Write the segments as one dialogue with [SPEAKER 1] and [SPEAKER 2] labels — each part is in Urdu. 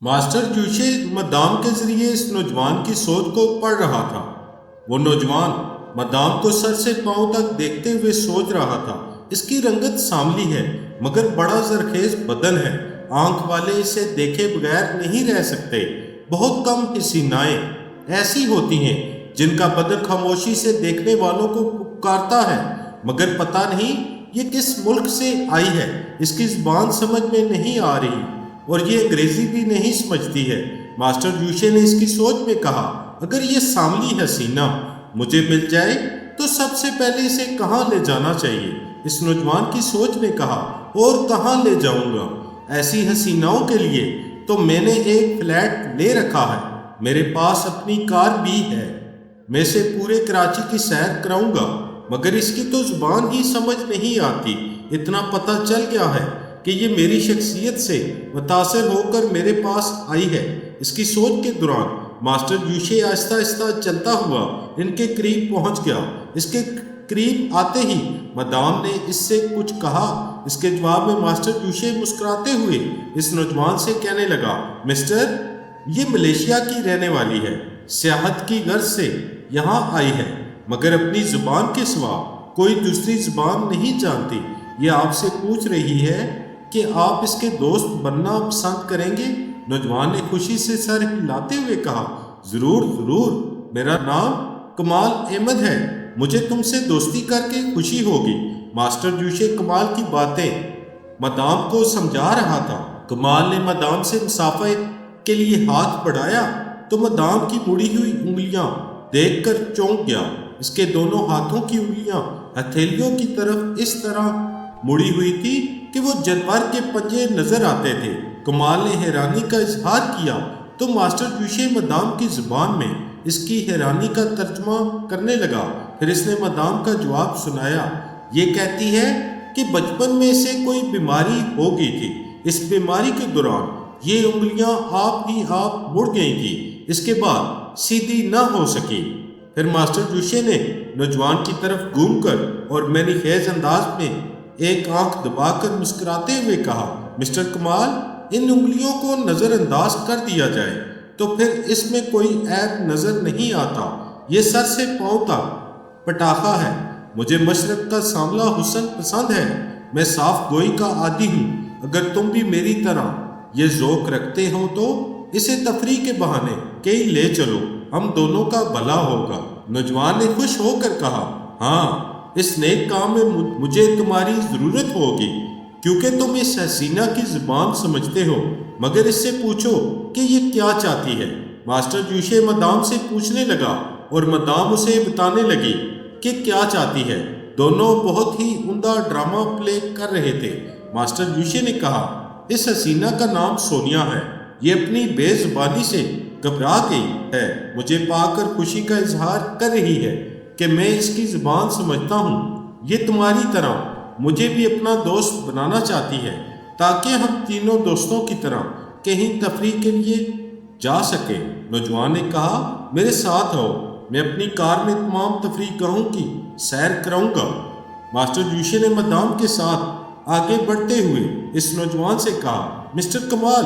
[SPEAKER 1] ماسٹر جوشے مدام کے ذریعے اس نوجوان کی سوچ کو پڑھ رہا تھا۔ وہ نوجوان مدام کو سر سے پاؤں تک دیکھتے ہوئے سوچ رہا تھا۔ اس کی رنگت سانولی ہے مگر بڑا زرخیز بدن ہے۔ آنکھ والے اسے دیکھے بغیر نہیں رہ سکتے۔ بہت کم حسینائیں ایسی ہوتی ہیں جن کا بدن خاموشی سے دیکھنے والوں کو پکارتا ہے، مگر پتہ نہیں یہ کس ملک سے آئی ہے۔ اس کی زبان سمجھ میں نہیں آ رہی اور یہ انگریزی بھی نہیں سمجھتی ہے۔ ماسٹر جوشے نے اس کی سوچ میں کہا، اگر یہ ساملی حسینہ مجھے مل جائے تو سب سے پہلے اسے کہاں لے جانا چاہیے؟ اس نوجوان کی سوچ نے کہا، اور کہاں لے جاؤں گا؟ ایسی حسیناؤں کے لیے تو میں نے ایک فلیٹ لے رکھا ہے، میرے پاس اپنی کار بھی ہے، میں اسے پورے کراچی کی سیر کراؤں گا، مگر اس کی تو زبان ہی سمجھ نہیں آتی۔ اتنا پتہ چل گیا ہے کہ یہ میری شخصیت سے متاثر ہو کر میرے پاس آئی ہے۔ اس کی سوچ کے دوران ماسٹر جوشے آہستہ آہستہ چلتا ہوا ان کے قریب پہنچ گیا۔ اس کے قریب آتے ہی مدام نے اس سے کچھ کہا۔ اس کے جواب میں ماسٹر جوشے مسکراتے ہوئے اس نوجوان سے کہنے لگا، مسٹر، یہ ملیشیا کی رہنے والی ہے، سیاحت کی غرض سے یہاں آئی ہے، مگر اپنی زبان کے سوا کوئی دوسری زبان نہیں جانتی۔ یہ آپ سے پوچھ رہی ہے کہ آپ اس کے دوست بننا پسند کریں گے؟ نوجوان نے خوشی سے سر ہلاتے ہوئے کہا، ضرور ضرور، میرا نام کمال احمد ہے، مجھے تم سے دوستی کر کے خوشی ہوگی۔ ماسٹر جوشے کمال کی باتیں مدام کو سمجھا رہا تھا۔ کمال نے مدام سے مصافحے کے لیے ہاتھ بڑھایا تو مدام کی مڑی ہوئی انگلیاں دیکھ کر چونک گیا۔ اس کے دونوں ہاتھوں کی انگلیاں ہتھیلیوں کی طرف اس طرح مڑی ہوئی تھی کہ وہ جانور کے پنجے نظر آتے تھے۔ کمال نے حیرانی کا اظہار کیا تو ماسٹر جوشے مدام کی زبان میں اس کی حیرانی کا ترجمہ کرنے لگا۔ پھر اس نے مدام کا جواب سنایا، یہ کہتی ہے کہ بچپن میں اسے کوئی بیماری ہو گئی تھی، اس بیماری کے دوران یہ انگلیاں آپ ہی آپ مڑ گئی تھی، اس کے بعد سیدھی نہ ہو سکی۔ پھر ماسٹر جوشے نے نوجوان کی طرف گھوم کر اور میری خیز انداز میں ایک آنکھ دبا کر مسکراتے ہوئے کہا، مسٹر کمال، ان انگلیوں کو نظر انداز کر دیا جائے تو پھر اس میں کوئی عیب نظر نہیں آتا۔ یہ سر سے پاؤں تک پٹاخہ ہے۔ مجھے مشرق کا سانولا حسن پسند ہے۔ میں صاف گوئی کا عادی ہوں۔ اگر تم بھی میری طرح یہ ذوق رکھتے ہو تو اسے تفریح کے بہانے کہیں لے چلو، ہم دونوں کا بھلا ہوگا۔ نوجوان نے خوش ہو کر کہا، ہاں، اس نیک کام میں مجھے تمہاری ضرورت ہوگی، کیونکہ تم اس حسینہ کی زبان سمجھتے ہو، مگر اس سے پوچھو کہ یہ کیا چاہتی ہے۔ ماسٹر جوشے مدام سے پوچھنے لگا اور مدام اسے بتانے لگی کہ کیا چاہتی ہے۔ دونوں بہت ہی عمدہ ڈرامہ پلے کر رہے تھے۔ ماسٹر جوشے نے کہا، اس حسینہ کا نام سونیا ہے، یہ اپنی بے زبانی سے گھبرا گئی ہے، مجھے پا کر خوشی کا اظہار کر رہی ہے کہ میں اس کی زبان سمجھتا ہوں۔ یہ تمہاری طرح مجھے بھی اپنا دوست بنانا چاہتی ہے تاکہ ہم تینوں دوستوں کی طرح کہیں تفریح کے لیے جا سکیں۔ نوجوان نے کہا، میرے ساتھ آؤ، میں اپنی کار میں تمام تفریح گاہوں کی سیر کراؤں گا۔ ماسٹر جوشے نے مدام کے ساتھ آگے بڑھتے ہوئے اس نوجوان سے کہا، مسٹر کمال،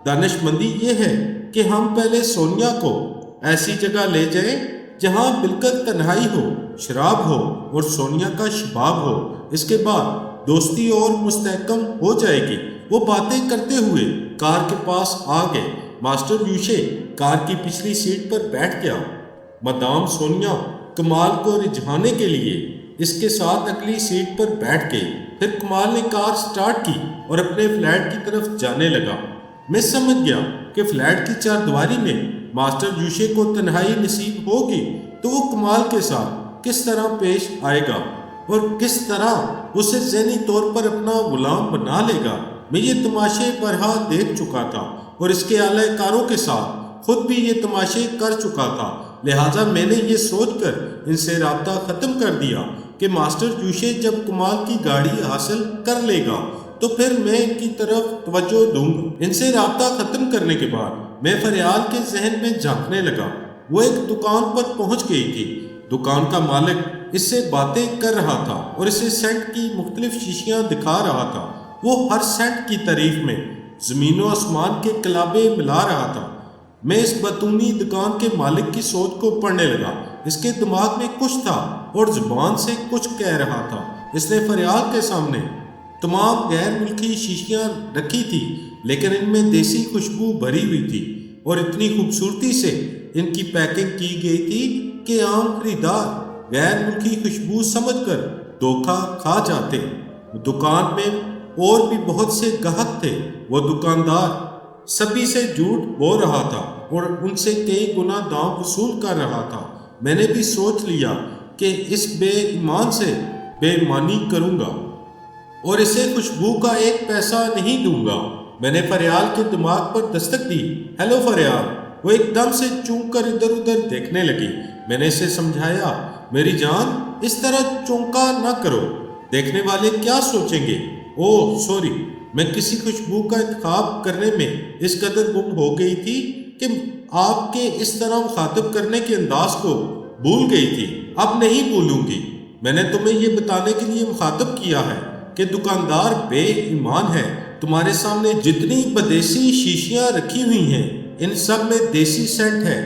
[SPEAKER 1] دانش مندی یہ ہے کہ ہم پہلے سونیا کو ایسی جگہ لے جائیں جہاں بالکل تنہائی ہو، شراب ہو اور سونیا کا شباب ہو۔ اس کے بعد دوستی اور مستحکم ہو جائے گی۔ وہ باتیں کرتے ہوئے کار کے پاس آ گئے۔ ماسٹر جوشے کار کی پچھلی سیٹ پر بیٹھ گیا۔ مدام سونیا کمال کو رجھانے کے لیے اس کے ساتھ اگلی سیٹ پر بیٹھ گئی۔ پھر کمال نے کار سٹارٹ کی اور اپنے فلیٹ کی طرف جانے لگا۔ میں سمجھ گیا کہ فلیٹ کی چار دیواری میں ماسٹر جوشے کو تنہائی نصیب ہوگی تو وہ کمال کے ساتھ کس طرح پیش آئے گا اور کس طرح اسے ذہنی طور پر اپنا غلام بنا لے گا۔ میں یہ تماشے برہا دیکھ چکا تھا اور اس کے اعلی کاروں کے ساتھ خود بھی یہ تماشے کر چکا تھا، لہٰذا میں نے یہ سوچ کر ان سے رابطہ ختم کر دیا کہ ماسٹر جوشے جب کمال کی گاڑی حاصل کر لے گا تو پھر میں ان کی طرف توجہ دوں گا۔ ان سے رابطہ ختم کرنے کے بعد میں فریال کے ذہن میں جھانکنے لگا۔ وہ ایک دکان پر پہنچ گئی تھی۔ دکان کا مالک اس سے باتیں کر رہا تھا اور اسے سینٹ کی مختلف شیشیاں دکھا رہا تھا۔ وہ ہر سینٹ کی تعریف میں زمین و آسمان کے کلابے ملا رہا تھا۔ میں اس بتونی دکان کے مالک کی سوچ کو پڑھنے لگا۔ اس کے دماغ میں کچھ تھا اور زبان سے کچھ کہہ رہا تھا۔ اس نے فریال کے سامنے تمام غیر ملکی شیشیاں رکھی تھی، لیکن ان میں دیسی خوشبو بھری ہوئی تھی اور اتنی خوبصورتی سے ان کی پیکنگ کی گئی تھی کہ عام خریدار غیر ملکی خوشبو سمجھ کر دھوکہ کھا جاتے۔ دکان میں اور بھی بہت سے گاہک تھے۔ وہ دکاندار سبھی سے جھوٹ بول رہا تھا اور ان سے کئی گنا دام وصول کر رہا تھا۔ میں نے بھی سوچ لیا کہ اس بے ایمان سے بے ایمانی کروں گا اور اسے خوشبو کا ایک پیسہ نہیں دوں گا۔ میں نے فریال کے دماغ پر دستک دی۔ ہیلو فریال۔ وہ ایک دم سے چونک کر ادھر ادھر دیکھنے لگی۔ میں نے اسے سمجھایا، میری جان اس طرح چونکا نہ کرو، دیکھنے والے کیا سوچیں گے؟ اوہ سوری، میں کسی خوشبو کا انتخاب کرنے میں اس قدر گم ہو گئی تھی کہ آپ کے اس طرح مخاطب کرنے کے انداز کو بھول گئی تھی۔ اب نہیں بھولوں گی۔ میں نے تمہیں یہ بتانے کے لیے مخاطب کیا ہے کہ دکاندار بے ایمان ہے۔ تمہارے سامنے جتنی بدیسی شیشیاں رکھی ہوئی ہیں ان سب میں دیسی سینٹ ہے۔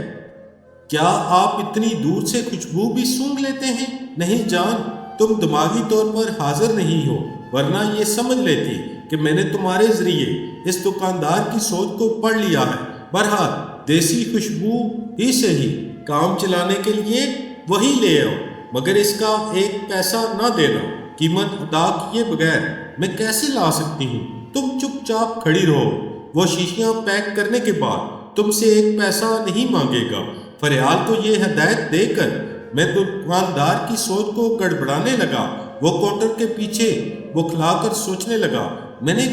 [SPEAKER 1] کیا آپ اتنی دور سے خوشبو بھی سونگھ لیتے ہیں؟ نہیں جان، تم دماغی طور پر حاضر نہیں ہو، ورنہ یہ سمجھ لیتی کہ میں نے تمہارے ذریعے اس دکاندار کی سوچ کو پڑھ لیا ہے۔ بہرحال دیسی خوشبو ہی سے ہی کام چلانے کے لیے وہی لے آؤ، مگر اس کا ایک پیسہ نہ دینا۔ قیمت ادا کیے بغیر میں کیسے لا سکتی ہوں؟ تم چپ چاپ کھڑی رہو، وہ شیشیاں پیک کرنے کے بعد تم سے ایک پیسہ نہیں مانگے گا۔ فریال کو یہ ہدایت دے کر میں دکاندار کی سوچ کو گڑبڑانے لگا۔ وہ کاؤنٹر کے پیچھے بکھلا کر سوچنے لگا، میں نے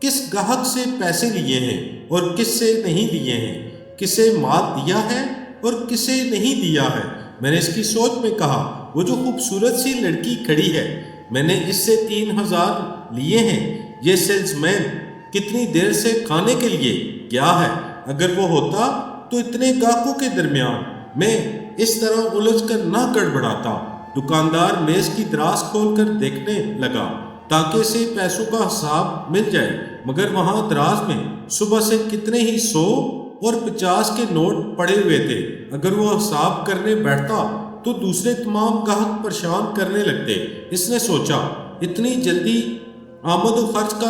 [SPEAKER 1] کس گاہک سے پیسے لیے ہیں اور کس سے نہیں لیے ہیں، کسے مال دیا ہے اور کسے نہیں دیا ہے۔ میں نے اس کی سوچ میں کہا، وہ جو خوبصورت سی لڑکی کھڑی ہے، میں نے اس سے 3000 لیے ہیں۔ یہ سیلز مین کتنی دیر سے کھانے کے لیے گیا ہے؟ اگر وہ ہوتا تو اتنے گاہکوں کے درمیان میں اس طرح الجھ کر نہ گڑبڑاتا۔ دکاندار میز کی دراز کھول کر دیکھنے لگا تاکہ اسے پیسوں کا حساب مل جائے، مگر وہاں دراز میں صبح سے کتنے ہی 100 اور 50 کے نوٹ پڑے ہوئے تھے۔ اگر وہ حساب کرنے بیٹھتا تو دوسرے تمام گاہک پریشان کرنے لگتے۔ اس نے سوچا، اتنی جلدی آمد و خرچ کا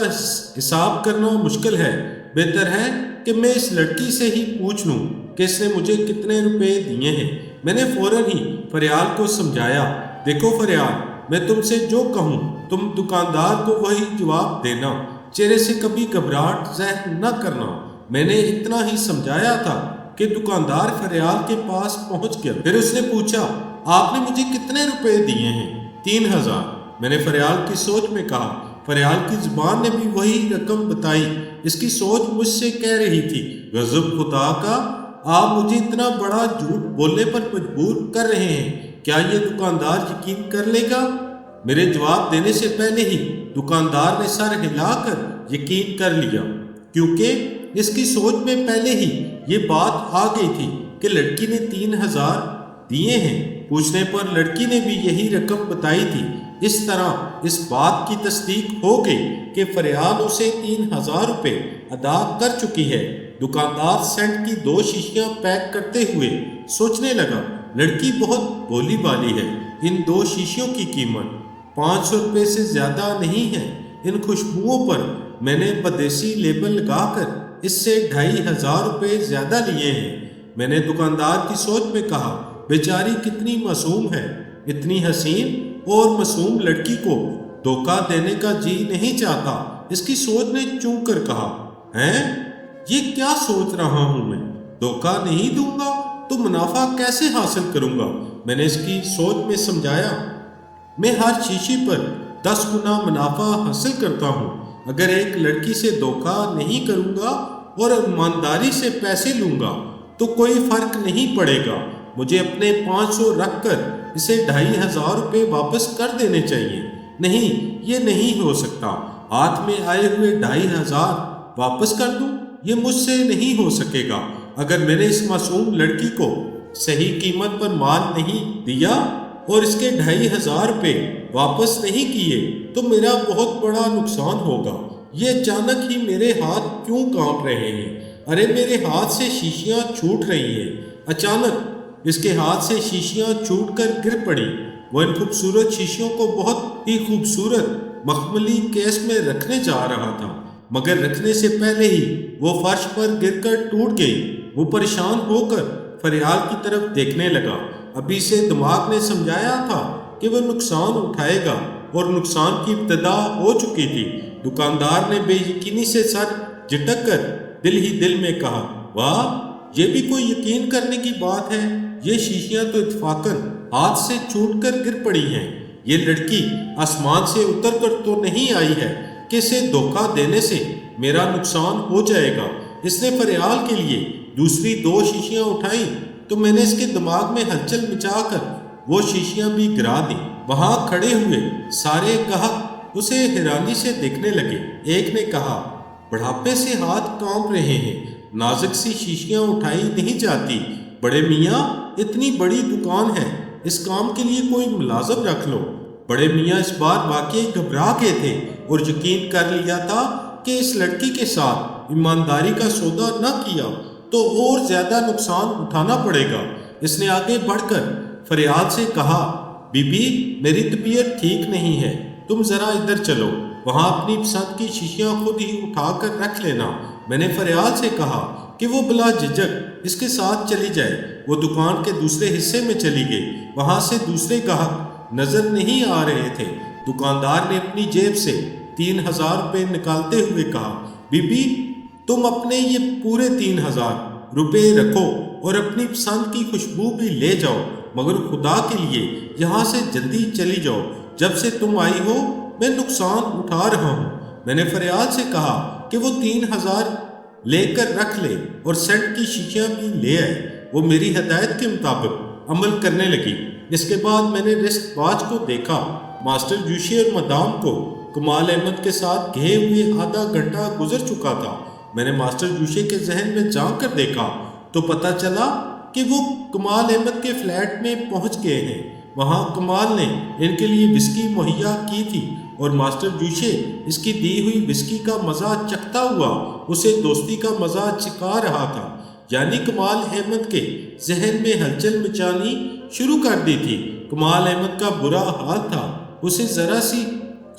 [SPEAKER 1] حساب کرنا مشکل ہے، بہتر ہے کہ میں اس لڑکی سے ہی پوچھ لوں کہ اس نے مجھے کتنے روپے دیے ہیں۔ میں نے فوراً ہی فریال کو سمجھایا، دیکھو فریال، میں تم سے جو کہوں تم دکاندار کو وہی جواب دینا، چہرے سے کبھی گھبراہٹ ظاہر نہ کرنا۔ میں نے اتنا ہی سمجھایا تھا کہ دکاندار فریال کے پاس پہنچ گیا۔ پھر اس نے پوچھا، آپ نے مجھے کتنے روپے دیے ہیں؟ 3000۔ میں نے فریال کی سوچ میں کہا۔ فریال کی زبان نے بھی وہی رقم بتائی۔ اس کی سوچ مجھ سے کہہ رہی تھی، غضب خدا کا، آپ مجھے اتنا بڑا جھوٹ بولنے پر مجبور کر رہے ہیں، کیا یہ دکاندار یقین کر لے گا؟ میرے جواب دینے سے پہلے ہی دکاندار نے سر ہلا کر یقین کر لیا، کیونکہ اس کی سوچ میں پہلے ہی یہ بات آ گئی تھی کہ لڑکی نے 3000 دیے ہیں۔ پوچھنے پر لڑکی نے بھی یہی رقم بتائی تھی۔ اس طرح اس بات کی تصدیق ہو گئی کہ فریال اسے 3000 روپے ادا کر چکی ہے۔ دکاندار سینٹ کی 2 شیشیاں پیک کرتے ہوئے سوچنے لگا، لڑکی بہت بولی بالی ہے۔ ان 2 شیشیوں کی قیمت 500 روپے سے زیادہ نہیں ہے۔ ان خوشبوؤں پر میں نے بدیسی لیبل لگا کر اس سے 2500 روپے زیادہ لیے ہیں۔ میں نے دکاندار کی سوچ میں کہا، بیچاری کتنی معصوم ہے، اتنی حسین اور معصوم لڑکی کو دھوکہ دینے کا جی نہیں چاہتا۔ اس کی سوچ نے چونک کر کہا، ہیں یہ کیا سوچ رہا ہوں میں؟ دھوکہ نہیں دوں گا تو منافع کیسے حاصل کروں گا؟ میں نے اس کی سوچ میں سمجھایا، میں ہر شیشی پر 10 گنا منافع حاصل کرتا ہوں۔ اگر ایک لڑکی سے دھوکہ نہیں کروں گا اور ایمانداری سے پیسے لوں گا تو کوئی فرق نہیں پڑے گا۔ مجھے اپنے 500 رکھ کر اسے 2500 روپے واپس کر دینے چاہیے۔ نہیں، یہ نہیں ہو سکتا۔ ہاتھ میں آئے ہوئے 2500 واپس کر دوں؟ یہ مجھ سے نہیں ہو سکے گا۔ اگر میں نے اس معصوم لڑکی کو صحیح قیمت پر مال نہیں دیا اور اس کے 2500 روپے واپس نہیں کیے تو میرا بہت بڑا نقصان ہوگا۔ یہ اچانک ہی میرے ہاتھ کیوں کانپ رہے ہیں؟ ارے میرے ہاتھ سے شیشیاں چھوٹ رہی ہیں۔ اچانک اس کے ہاتھ سے شیشیاں چھوٹ کر گر پڑی۔ وہ ان خوبصورت شیشیوں کو بہت ہی خوبصورت مخملی کیس میں رکھنے جا رہا تھا، مگر رکھنے سے پہلے ہی وہ فرش پر گر کر ٹوٹ گئی۔ وہ پریشان ہو کر فریال کی طرف دیکھنے لگا۔ ابھی سے دماغ نے سمجھایا تھا کہ وہ نقصان اٹھائے گا اور نقصان کی ابتدا ہو چکی تھی۔ دکاندار نے بے یقینی سے سر جھٹک کر دل ہی دل میں کہا، واہ، یہ بھی کوئی یقین کرنے کی بات ہے، یہ شیشیاں تو اتفاقاً ہاتھ سے چھوٹ کر گر پڑی ہیں۔ یہ لڑکی آسمان سے اتر کر تو نہیں آئی ہے کہ اسے دھوکہ دینے سے میرا نقصان ہو جائے گا۔ اس نے فریال کے لیے دوسری 2 شیشیاں اٹھائیں تو میں نے اس کے دماغ میں ہلچل مچا کر وہ شیشیاں بھی گرا دیں۔ وہاں کھڑے ہوئے سارے گاہک اسے حیرانی سے دیکھنے لگے۔ ایک نے کہا، بڑھاپے سے ہاتھ کانپ رہے ہیں، نازک سی شیشیاں اٹھائی نہیں جاتی۔ بڑے میاں، اتنی بڑی دکان ہے، اس کام کے لیے کوئی ملازم رکھ لو۔ بڑے میاں اس بار واقعی گھبرا گئے تھے اور یقین کر لیا تھا کہ اس لڑکی کے ساتھ ایمانداری کا سودا نہ کیا تو اور زیادہ نقصان اٹھانا پڑے گا۔ اس نے آگے بڑھ کر فریال سے کہا، بی بی، میری طبیعت ٹھیک نہیں ہے، تم ذرا ادھر چلو، وہاں اپنی پسند کی شیشیاں خود ہی اٹھا کر رکھ لینا۔ میں نے فریال سے کہا کہ وہ بلا جھجک اس کے ساتھ چلی جائے۔ وہ دکان کے دوسرے حصے میں چلی گئی۔ وہاں سے دوسرے گاہک نظر نہیں آ رہے تھے۔ دکاندار نے اپنی جیب سے 3000 روپے نکالتے ہوئے کہا، بی بی، تم اپنے یہ پورے 3000 روپے رکھو اور اپنی پسند کی خوشبو بھی لے جاؤ، مگر خدا کے لیے یہاں سے جلدی چلی جاؤ۔ جب سے تم آئی ہو میں نقصان اٹھا رہا ہوں۔ میں نے فریال سے کہا کہ وہ 3000 لے کر رکھ لے اور سینٹ کی شیشیاں بھی لے آئے۔ وہ میری ہدایت کے مطابق عمل کرنے لگی۔ اس کے بعد میں نے رسٹ واچ کو دیکھا۔ ماسٹر جوشی اور مدام کو کمال احمد کے ساتھ گھے ہوئے آدھا گھنٹہ گزر چکا تھا۔ میں نے ماسٹر جوشی کے ذہن میں جھانک کر دیکھا تو پتہ چلا کہ وہ کمال احمد کے فلیٹ میں پہنچ گئے ہیں۔ وہاں کمال نے ان کے لیے وسکی مہیا کی تھی اور ماسٹر جوشی اس کی دی ہوئی وسکی کا مزہ چکھتا ہوا اسے دوستی کا مزہ چکھا رہا تھا۔ یعنی کمال احمد کے ذہن میں ہلچل مچانی شروع کر دی تھی۔ کمال احمد کا برا حال تھا۔ اسے ذرا سی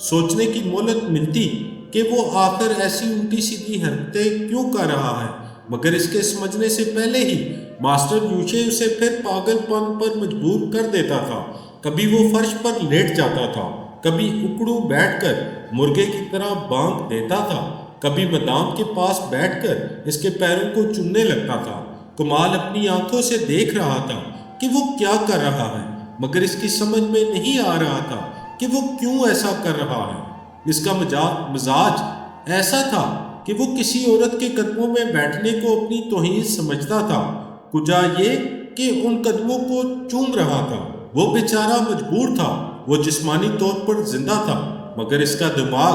[SPEAKER 1] سوچنے کی مہلت ملتی کہ وہ آخر ایسی الٹی سیدھی حرکتیں کیوں کر رہا ہے، مگر اس کے سمجھنے سے پہلے ہی ماسٹر جوشی اسے پھر پاگل پن پر مجبور کر دیتا تھا۔ کبھی وہ فرش پر لیٹ جاتا تھا، کبھی اکڑوں بیٹھ کر مرغے کی طرح بانگ دیتا تھا، کبھی مدام کے پاس بیٹھ کر اس کے پیروں کو چومنے لگتا تھا۔ کمال اپنی آنکھوں سے دیکھ رہا تھا کہ وہ کیا کر رہا ہے، مگر اس کی سمجھ میں نہیں آ رہا تھا کہ وہ کیوں ایسا کر رہا ہے۔ اس کا مزاج ایسا تھا کہ وہ کسی عورت کے قدموں میں بیٹھنے کو اپنی توہین سمجھتا تھا، کجا یہ کہ ان قدموں کو چوم رہا تھا۔ وہ بیچارہ مجبور تھا، وہ جسمانی طور پر زندہ تھا مگر اس کا دماغ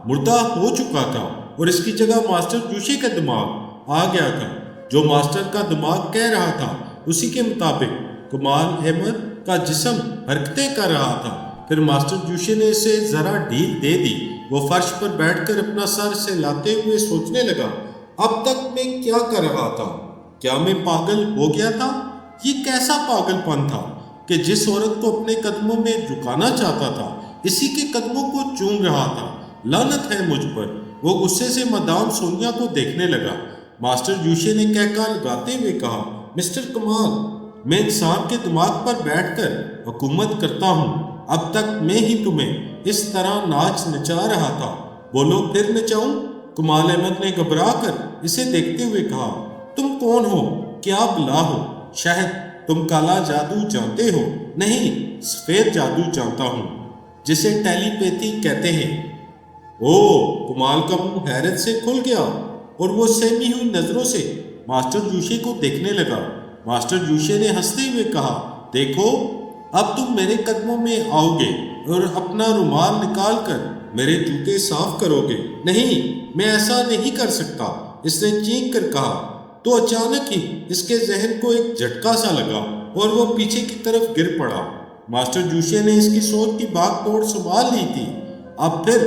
[SPEAKER 1] مردہ ہو چکا تھا اور اس کی جگہ ماسٹر جوشی کا دماغ آ گیا تھا۔ جو ماسٹر کا دماغ کہہ رہا تھا اسی کے مطابق کمال احمد کا جسم حرکتیں کر رہا تھا۔ پھر ماسٹر جوشی نے اسے ذرا ڈھیل دے دی۔ وہ فرش پر بیٹھ کر اپنا سر سہلاتے ہوئے سوچنے لگا، اب تک میں کیا کر رہا تھا؟ کیا میں پاگل ہو گیا تھا؟ یہ کیسا پاگل پن تھا کہ جس عورت کو اپنے قدموں میں جھکانا چاہتا تھا اسی کے قدموں کو چوم رہا تھا۔ لعنت ہے مجھ پر۔ وہ غصے سے مدام سونیا کو دیکھنے لگا۔ ماسٹر جوشی نے کہکا لگاتے ہوئے کہا، مسٹر کمال، میں انسان کے دماغ پر بیٹھ کر حکومت کرتا ہوں۔ اب تک میں ہی تمہیں اس طرح ناچ نچا رہا تھا، بولو پھر نچاؤں؟ کمال احمد نے گھبرا کر اسے دیکھتے ہوئے کہا، تم کون ہو؟ کیا بلا ہو؟ شاید تم کالا جادو جانتے ہو؟ نہیں، سفید جادو جانتا ہوں، جسے ٹیلی پیتھی کہتے ہیں۔ او! کمال کا منہ حیرت سے کھل گیا اور وہ سہمی ہوئی نظروں سے ماسٹر جوشی کو دیکھنے لگا۔ ماسٹر جوشی نے ہنستے ہوئے کہا، دیکھو، اب تم میرے قدموں میں آؤ گے اور اپنا رومال نکال کر میرے جوتے صاف کرو گے۔ نہیں، میں ایسا نہیں کر سکتا، اس نے چینک کر کہا۔ تو اچانک ہی اس کے ذہن کو ایک جھٹکا سا لگا اور وہ پیچھے کی طرف گر پڑا۔ ماسٹر جوشی نے اس کی سوچ کی بھاگ دوڑ سنبھال لی تھی۔ اب پھر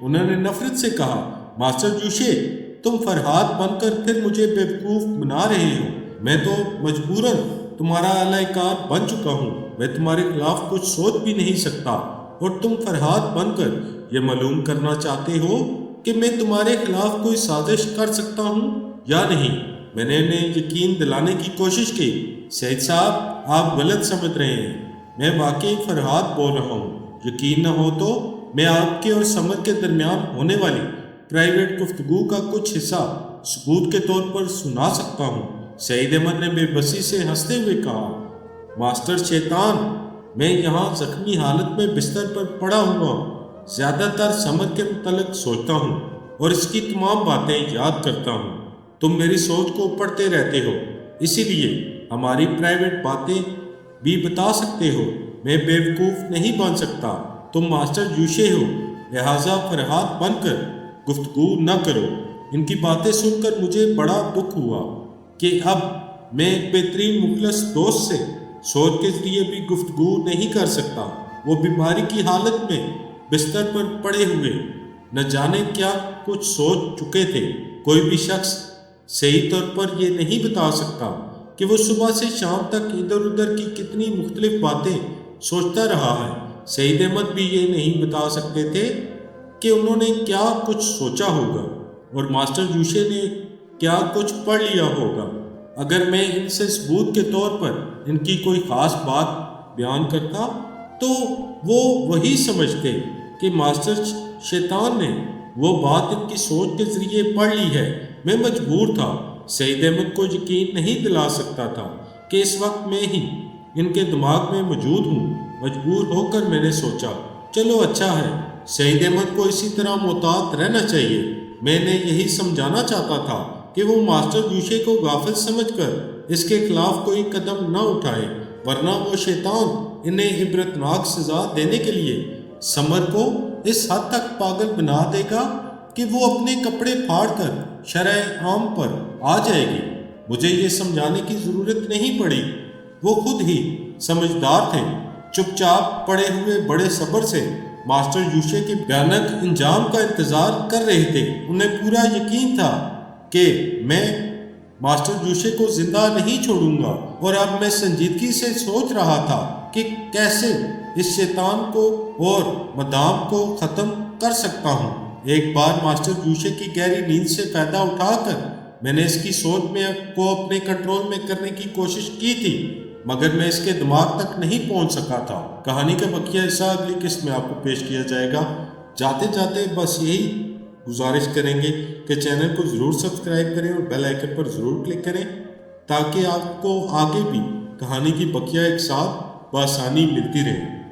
[SPEAKER 1] انہوں نے نفرت سے کہا، ماسٹر جوشے، تم فرہاد بن کر پھر مجھے بیوقوف بنا رہے ہو۔ میں تو مجبوراً تمہارا اعلی کار بن چکا ہوں، میں تمہارے خلاف کچھ سوچ بھی نہیں سکتا، اور تم فرہاد بن کر یہ معلوم کرنا چاہتے ہو کہ میں تمہارے خلاف کوئی سازش کر سکتا ہوں یا نہیں۔ میں نے انہیں یقین دلانے کی کوشش کی، سید صاحب آپ غلط سمجھ رہے ہیں، میں واقعی فرہاد بول رہا ہوں۔ یقین نہ ہو تو میں آپ کے اور سمر کے درمیان ہونے والی پرائیویٹ گفتگو کا کچھ حصہ ثبوت کے طور پر سنا سکتا ہوں۔ سعید احمد نے بے بسی سے ہنستے ہوئے کہا، ماسٹر شیطان، میں یہاں زخمی حالت میں بستر پر پڑا ہوا زیادہ تر سمر کے متعلق سوچتا ہوں اور اس کی تمام باتیں یاد کرتا ہوں۔ تم میری سوچ کو پڑھتے رہتے ہو، اسی لیے ہماری پرائیویٹ باتیں بھی بتا سکتے ہو۔ میں بیوقوف نہیں بن سکتا، تم ماسٹر جوشے ہو، لہٰذا فرہاد بن کر گفتگو نہ کرو۔ ان کی باتیں سن کر مجھے بڑا دکھ ہوا کہ اب میں ایک بہترین مخلص دوست سے سوچ کے ذریعے بھی گفتگو نہیں کر سکتا۔ وہ بیماری کی حالت میں بستر پر پڑے ہوئے نہ جانے کیا کچھ سوچ چکے تھے۔ کوئی بھی شخص صحیح طور پر یہ نہیں بتا سکتا کہ وہ صبح سے شام تک ادھر ادھر کی کتنی مختلف باتیں سوچتا رہا ہے۔ سعید احمد بھی یہ نہیں بتا سکتے تھے کہ انہوں نے کیا کچھ سوچا ہوگا اور ماسٹر جوشے نے کیا کچھ پڑھ لیا ہوگا۔ اگر میں ان سے ثبوت کے طور پر ان کی کوئی خاص بات بیان کرتا تو وہ وہی سمجھتے کہ ماسٹر شیطان نے وہ بات ان کی سوچ کے ذریعے پڑھ لی ہے۔ میں مجبور تھا، سعید احمد کو یقین نہیں دلا سکتا تھا کہ اس وقت میں ہی ان کے دماغ میں موجود ہوں۔ مجبور ہو کر میں نے سوچا، چلو اچھا ہے، سعید احمد کو اسی طرح محتاط رہنا چاہیے۔ میں نے یہی سمجھانا چاہتا تھا کہ وہ ماسٹر جوشے کو غافل سمجھ کر اس کے خلاف کوئی قدم نہ اٹھائے، ورنہ وہ شیطان انہیں عبرتناک سزا دینے کے لیے سمر کو اس حد تک پاگل بنا دے گا کہ وہ اپنے کپڑے پھاڑ کر شرح عام پر آ جائے گی۔ مجھے یہ سمجھانے کی ضرورت نہیں پڑی، وہ خود ہی سمجھدار تھے۔ چپ چاپ پڑے ہوئے بڑے صبر سے ماسٹر جوشے کے بھیانک انجام کا انتظار کر رہے تھے۔ انہیں پورا یقین تھا کہ میں ماسٹر جوشے کو زندہ نہیں چھوڑوں گا، اور اب میں سنجیدگی سے سوچ رہا تھا کہ کیسے اس شیطان کو اور مدام کو ختم کر سکتا ہوں۔ ایک بار ماسٹر جوشے کی گہری نیند سے فائدہ اٹھا کر میں نے اس کی سوچ کو اپنے کنٹرول میں کرنے کی کوشش کی تھی، مگر میں اس کے دماغ تک نہیں پہنچ سکا تھا۔ کہانی کا بقیہ حصہ اگلی قسط میں آپ کو پیش کیا جائے گا۔ جاتے جاتے بس یہی گزارش کریں گے کہ چینل کو ضرور سبسکرائب کریں اور بیل آئیکن پر ضرور کلک کریں تاکہ آپ کو آگے بھی کہانی کی بقیہ ایک ساتھ بآسانی ملتی رہے۔